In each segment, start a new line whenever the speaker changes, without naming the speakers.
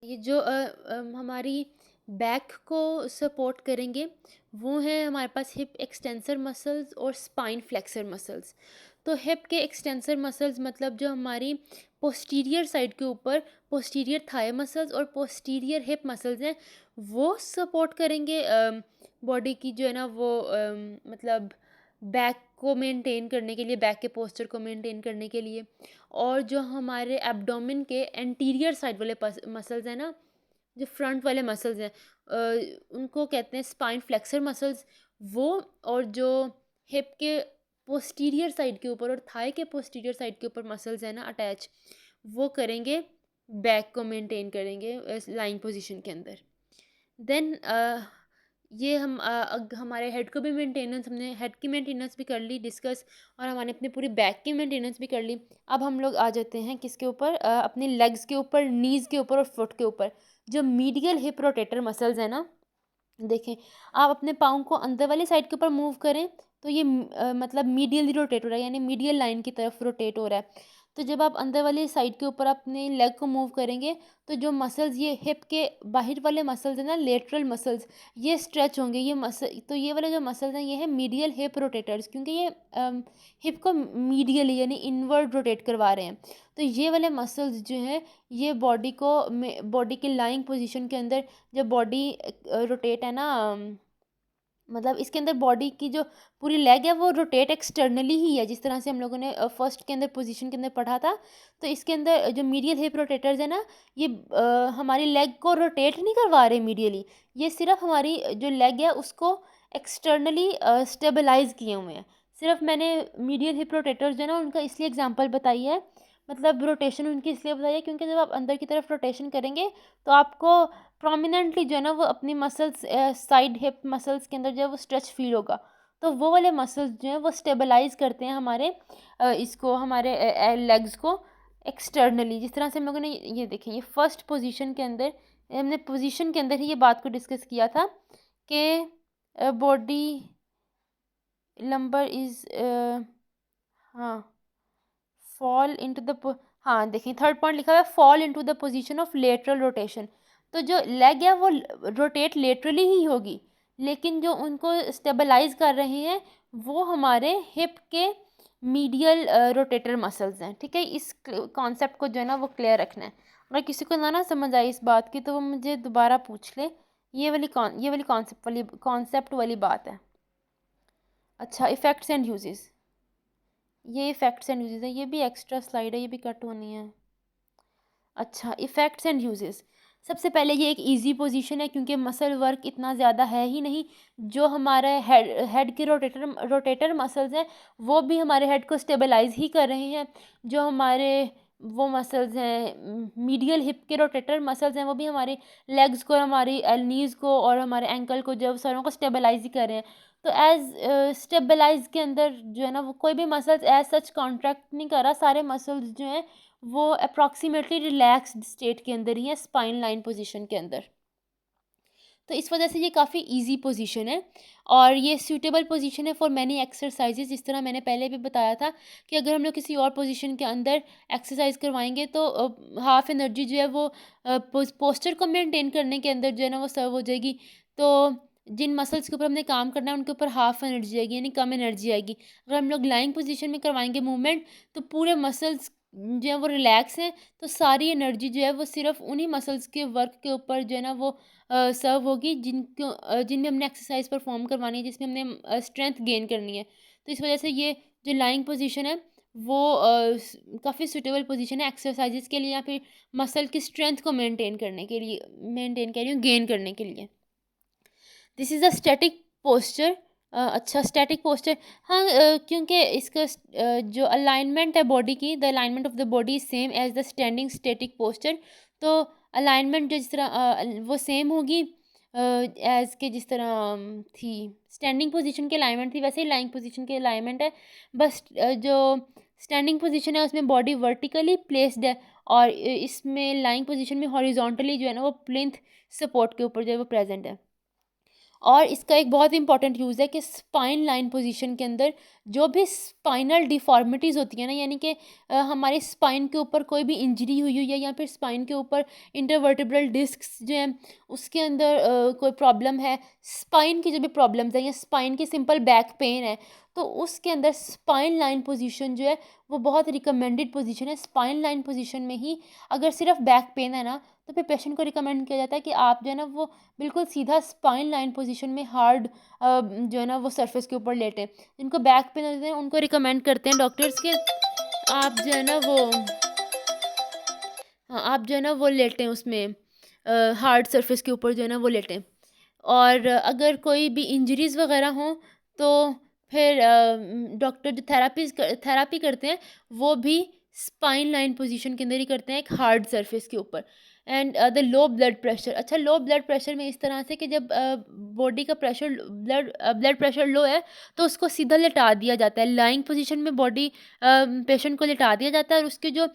ये जो हमारी बैक को सपोर्ट करेंगे वो हैं हमारे पास हिप एक्सटेंसर मसल्स और स्पाइन फ्लेक्सर मसल्स। तो हिप के एक्सटेंसर मसल्स मतलब जो हमारी पोस्टीरियर साइड के ऊपर पोस्टीरियर थाई मसल्स और पोस्टीरियर हिप मसल्स हैं, वो सपोर्ट करेंगे बॉडी की जो है ना वो मतलब बैक को मेंटेन करने के लिए, बैक के पोस्चर को मेंटेन करने के लिए। और जो हमारे एब्डोमेन के एंटीरियर साइड वाले मसल्स हैं ना, जो फ्रंट वाले मसल्स हैं, उनको कहते हैं स्पाइन फ्लेक्सर मसल्स। वो और जो हिप के पोस्टीरियर साइड के ऊपर और थाई के पोस्टीरियर साइड के ऊपर मसल्स हैं ना अटैच, वो करेंगे बैक को मेंटेन करेंगे लाइन पोजीशन के अंदर। देन ये हमारे हेड को भी मेंटेनेंस, हमने हेड की मेंटेनेंस भी कर ली डिस्कस, और हमने अपनी पूरी बैक की मेंटेनेंस भी कर ली। अब हम लोग आ जाते हैं किसके ऊपर, अपनी लेग्स के ऊपर, नीज़ के ऊपर और फुट के ऊपर। जो मीडियल हिप रोटेटर मसल्स हैं ना, देखें, आप अपने पाँव को अंदर वाली साइड के ऊपर मूव करें तो ये मतलब मीडियली रोटेट हो रहा है, यानी मीडियल लाइन की तरफ रोटेट हो रहा है। तो जब आप अंदर वाली साइड के ऊपर अपने लेग को मूव करेंगे तो जो मसल्स ये हिप के बाहर वाले मसल्स हैं ना, लेटरल मसल्स, ये स्ट्रेच होंगे। ये मसल, तो ये वाले जो मसल्स हैं ये है मीडियल हिप रोटेटर्स, क्योंकि ये हिप को मीडियली यानी इनवर्ड रोटेट करवा रहे हैं। तो ये वाले मसल्स जो हैं ये बॉडी को बॉडी के लाइंग पोजीशन के अंदर, जब बॉडी रोटेट है ना, मतलब इसके अंदर बॉडी की जो पूरी लेग है वो रोटेट एक्सटर्नली ही है, जिस तरह से हम लोगों ने फर्स्ट के अंदर पोजीशन के अंदर पढ़ा था। तो इसके अंदर जो मीडियल हिप रोटेटर्स है ना, ये हमारी लेग को रोटेट नहीं करवा रहे मीडियली, ये सिर्फ हमारी जो लेग है उसको एक्सटर्नली स्टेबलाइज किए हुए हैं। सिर्फ मैंने मीडियल हिप रोटेटर्स जो है ना उनका इसलिए एग्जांपल बताई है, मतलब रोटेशन उनकी इसलिए बताई है क्योंकि जब आप अंदर की तरफ रोटेशन करेंगे तो आपको प्रोमिनेंटली जो है ना वो अपनी मसल्स, साइड हिप मसल्स के अंदर जो है वो स्ट्रेच फील होगा। तो वो वाले मसल्स जो हैं वो स्टेबलाइज करते हैं हमारे इसको, हमारे लेग्स को एक्सटर्नली। जिस तरह से हम लोगों ने ये देखें, ये फर्स्ट पोजीशन के अंदर, हमने पोजीशन के अंदर ही ये बात को डिस्कस किया था कि बॉडी लंबर इज, हाँ, फॉल इनटू द, हाँ देखिए थर्ड पॉइंट लिखा हुआ है fall into the position of lateral rotation. तो जो लेग है वो रोटेट लेटरली ही होगी, लेकिन जो उनको स्टेबलाइज कर रहे हैं वो हमारे हिप के मीडियल रोटेटर मसल्स हैं। ठीक है, इस कॉन्सेप्ट को जो है ना वो क्लियर रखना है। अगर किसी को ना समझ आई इस बात की तो वो मुझे दोबारा पूछ ले। ये वाली कॉन्सेप्ट वाली बात है। अच्छा, इफ़ेक्ट्स एंड यूजेस, ये इफ़ेक्ट्स एंड यूजेस है, ये भी एक्स्ट्रा स्लाइड है, ये भी कट होनी है। अच्छा, इफ़ेक्ट्स एंड यूजेस, सबसे पहले ये एक इजी पोजीशन है क्योंकि मसल वर्क इतना ज़्यादा है ही नहीं। जो हमारे हेड के रोटेटर मसल्स हैं वो भी हमारे हेड को स्टेबलाइज ही कर रहे हैं। जो हमारे वो मसल्स हैं, मीडियल हिप के रोटेटर मसल्स हैं, वो भी हमारी लेग्स को, हमारी नीज़ को और हमारे एंकल को, जो सरों को स्टेबलाइज ही कर रहे हैं। तो एज स्टेबलाइज के अंदर जो है ना वो कोई भी मसल्स एज सच कॉन्ट्रैक्ट नहीं कर रहा, सारे मसल्स जो हैं वो अप्रॉक्सीमेटली रिलैक्स्ड स्टेट के अंदर ही है, स्पाइन लाइन पोजीशन के अंदर। तो इस वजह से ये काफ़ी इजी पोजीशन है और ये सूटेबल पोजीशन है फॉर मैनी एक्सरसाइजेज। जिस तरह मैंने पहले भी बताया था कि अगर हम लोग किसी और पोजीशन के अंदर एक्सरसाइज करवाएंगे तो हाफ एनर्जी जो है वो पोस्चर को मेंटेन करने के अंदर जो है ना वो सर्व हो जाएगी। तो जिन मसल्स के ऊपर हमने काम करना है उनके ऊपर हाफ एनर्जी आएगी, यानी कम एनर्जी आएगी। अगर हम लोग लाइंग पोजीशन में करवाएंगे मूवमेंट तो पूरे मसल्स जो है वो रिलैक्स हैं, तो सारी एनर्जी जो है वो सिर्फ उन्हीं मसल्स के वर्क के ऊपर जो है ना वो सर्व होगी जिनमें हमने एक्सरसाइज परफॉर्म करवानी है, जिसमें हमने स्ट्रेंथ गेन करनी है। तो इस वजह से ये जो लाइंग पोजीशन है वो काफ़ी सूटेबल पोजीशन है एक्सरसाइजेज के लिए या फिर मसल की स्ट्रेंथ को मेंटेन करने के लिए, मेंटेन कह रही हूँ, गेन करने के लिए। This is a static posture. अच्छा, स्टैटिक पोस्चर, हाँ, क्योंकि इसका जो अलाइनमेंट है बॉडी की, the alignment of the body same as the standing static posture. तो अलाइनमेंट जिस तरह वो सेम होगी एज के जिस तरह थी स्टैंडिंग पोजीशन की अलाइनमेंट थी, वैसे ही लाइंग पोजीशन की अलाइनमेंट है। बस जो स्टैंडिंग पोजीशन है उसमें बॉडी वर्टिकली प्लेस्ड है और इसमें लाइंग पोजीशन में हॉरिजॉन्टली जो है ना वो प्लिंथ सपोर्ट के ऊपर जो है वो प्रेजेंट है। और इसका एक बहुत इंपॉर्टेंट यूज़ है कि स्पाइन लाइन पोजीशन के अंदर जो भी स्पाइनल डिफॉर्मिटीज़ होती हैं ना, यानी कि हमारे स्पाइन के ऊपर कोई भी इंजरी हुई हुई है या फिर स्पाइन के ऊपर इंटरवर्टिब्रल डिस्क्स जो हैं उसके अंदर कोई प्रॉब्लम है, स्पाइन की जो भी प्रॉब्लम्स हैं या स्पाइन की सिंपल बैक पेन है, तो उसके अंदर स्पाइन लाइन पोजीशन जो है वो बहुत रिकमेंडेड पोजीशन है। स्पाइन लाइन पोजीशन में ही अगर सिर्फ बैक पेन है ना, तो फिर पेशेंट को रिकमेंड किया जाता है कि आप जो है ना वो बिल्कुल सीधा स्पाइन लाइन पोजीशन में हार्ड जो है ना वो सरफेस के ऊपर लेटें। जिनको बैक पेन होते हैं उनको रिकमेंड करते हैं डॉक्टर्स के आप जो है ना वो हाँ, आप जो है ना वो लेटें उसमें हार्ड सरफेस के ऊपर जो है ना वो लेटें। और अगर कोई भी इंजरीज़ वगैरह हों तो फिर डॉक्टर जो थेरापी करते हैं वो भी स्पाइन लाइन पोजीशन के अंदर ही करते हैं एक हार्ड सरफेस के ऊपर। And the low blood pressure, अच्छा लो ब्लड प्रेशर में इस तरह से कि जब बॉडी का प्रेशर ब्लड प्रेशर लो है तो उसको सीधा लिटा दिया जाता है। लाइंग पोजीशन में बॉडी पेशेंट को लिटा दिया जाता है और उसके जो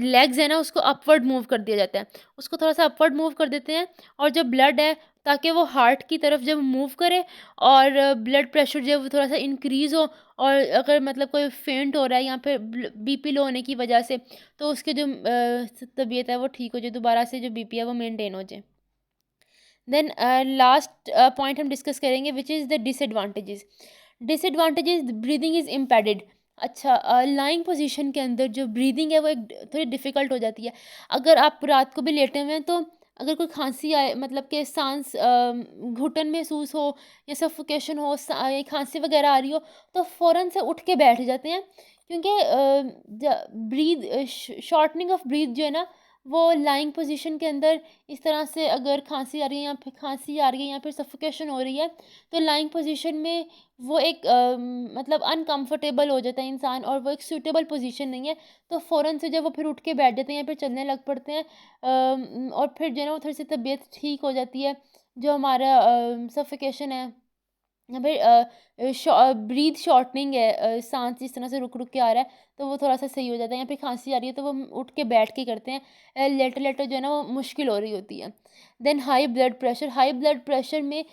लेग्स हैं ना उसको अपवर्ड मूव कर दिया जाता है। उसको थोड़ा सा अपवर्ड मूव कर देते हैं और जो ब्लड है ताकि वो हार्ट की तरफ जब मूव करे और ब्लड प्रेशर जो है वो थोड़ा सा इंक्रीज़ हो, और अगर मतलब कोई फेंट हो रहा है या फिर बीपी लो होने की वजह से तो उसके जो तबीयत है वो ठीक हो जाए, दोबारा से जो बीपी है वो मेंटेन हो जाए। देन लास्ट पॉइंट हम डिस्कस करेंगे which is the disadvantages. Disadvantages breathing is impeded. अच्छा, लाइंग पोजीशन के अंदर जो ब्रीदिंग है वो एक थोड़ी डिफ़िकल्ट हो जाती है। अगर आप रात को भी लेटे हुए हैं तो अगर कोई खांसी आए मतलब कि सांस घुटन महसूस हो या सफोकेशन हो, खांसी वगैरह आ रही हो, तो फ़ौरन से उठ के बैठ जाते हैं क्योंकि ब्रीद शॉर्टनिंग ऑफ ब्रीथ जो है ना वो लाइंग पोजीशन के अंदर इस तरह से अगर खांसी आ रही है या फिर खांसी आ रही है या फिर सफोकेशन हो रही है तो लाइंग पोजीशन में वो एक मतलब अनकंफर्टेबल हो जाता है इंसान और वो एक सूटेबल पोजीशन नहीं है। तो फ़ौरन से जब वो फिर उठ के बैठ जाते हैं या फिर चलने लग पड़ते हैं और फिर जो है ना वो थोड़ी सी तबीयत ठीक हो जाती है। जो हमारा सफोकेशन है या फिर ब्रीथ शॉर्टनिंग है, सांस जिस तरह से रुक रुक के आ रहा है तो वो थोड़ा सा सही हो जाता है। या फिर खांसी आ रही है तो वो उठ के बैठ के करते हैं। लेटे लेटे जो है ना वो मुश्किल हो रही होती है। देन हाई ब्लड प्रेशर में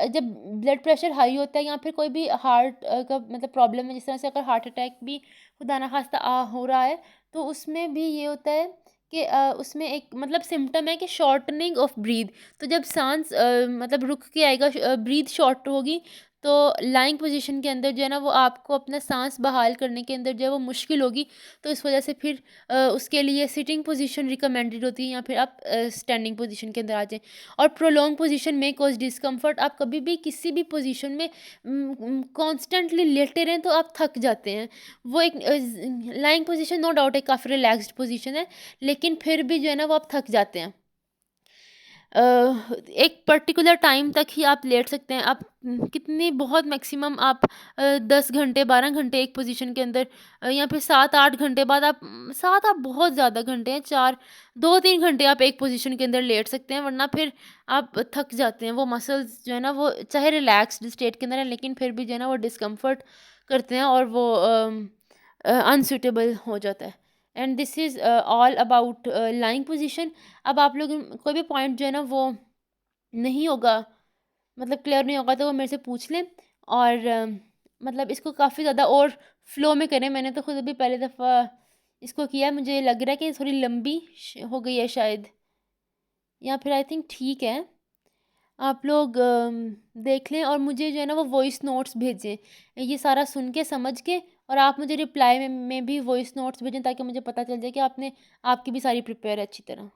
जब ब्लड प्रेशर हाई होता है या फिर कोई भी हार्ट का मतलब प्रॉब्लम है, जिस तरह से अगर हार्ट अटैक भी खुदा ना खास्ता हो रहा है तो उसमें भी ये होता है कि उसमें एक मतलब सिम्टम है कि शॉर्टनिंग ऑफ ब्रीथ। तो जब सांस मतलब रुक के आएगा, ब्रीथ शॉर्ट होगी, तो लाइंग पोजीशन के अंदर जो है ना वो आपको अपना सांस बहाल करने के अंदर जो है वो मुश्किल होगी। तो इस वजह से फिर उसके लिए सिटिंग पोजीशन रिकमेंडेड होती है या फिर आप स्टैंडिंग पोजीशन के अंदर आ जाएं। और प्रोलॉन्ग पोजीशन में कॉज डिस्कम्फर्ट, आप कभी भी किसी भी पोजीशन में कॉन्स्टेंटली लेटे रहें तो आप थक जाते हैं। वो एक लाइंग पोजीशन नो डाउट है काफ़ी रिलैक्स्ड पोजीशन है, लेकिन फिर भी जो है ना वो आप थक जाते हैं। अ, एक पर्टिकुलर टाइम तक ही आप लेट सकते हैं। आप कितनी बहुत मैक्सिमम आप 10 घंटे 12 घंटे एक पोजीशन के अंदर या फिर 7-8 घंटे बाद आप 7 आप बहुत ज़्यादा घंटे हैं, 4 2-3 घंटे आप एक पोजीशन के अंदर लेट सकते हैं, वरना फिर आप थक जाते हैं। वो मसल्स जो है ना वो चाहे रिलैक्स्ड स्टेट के अंदर है लेकिन फिर भी जो है ना वो डिस्कम्फर्ट करते हैं और वो अनसूटेबल हो जाता है। And this is all about lying position. अब आप लोग कोई भी पॉइंट जो है ना वो नहीं होगा मतलब क्लियर नहीं होगा तो वो मेरे से पूछ लें और मतलब इसको काफ़ी ज़्यादा और फ्लो में करें। मैंने तो खुद अभी पहली दफ़ा इसको किया, मुझे लग रहा है कि थोड़ी लंबी हो गई है शायद, या फिर आई थिंक ठीक है। आप लोग देख लें और मुझे जो है ना वो वॉइस नोट्स भेजें ये सारा सुन के समझ के, और आप मुझे रिप्लाई में भी वॉइस नोट्स भेजें ताकि मुझे पता चल जाए कि आपने आपकी भी सारी प्रिपेयर है अच्छी तरह।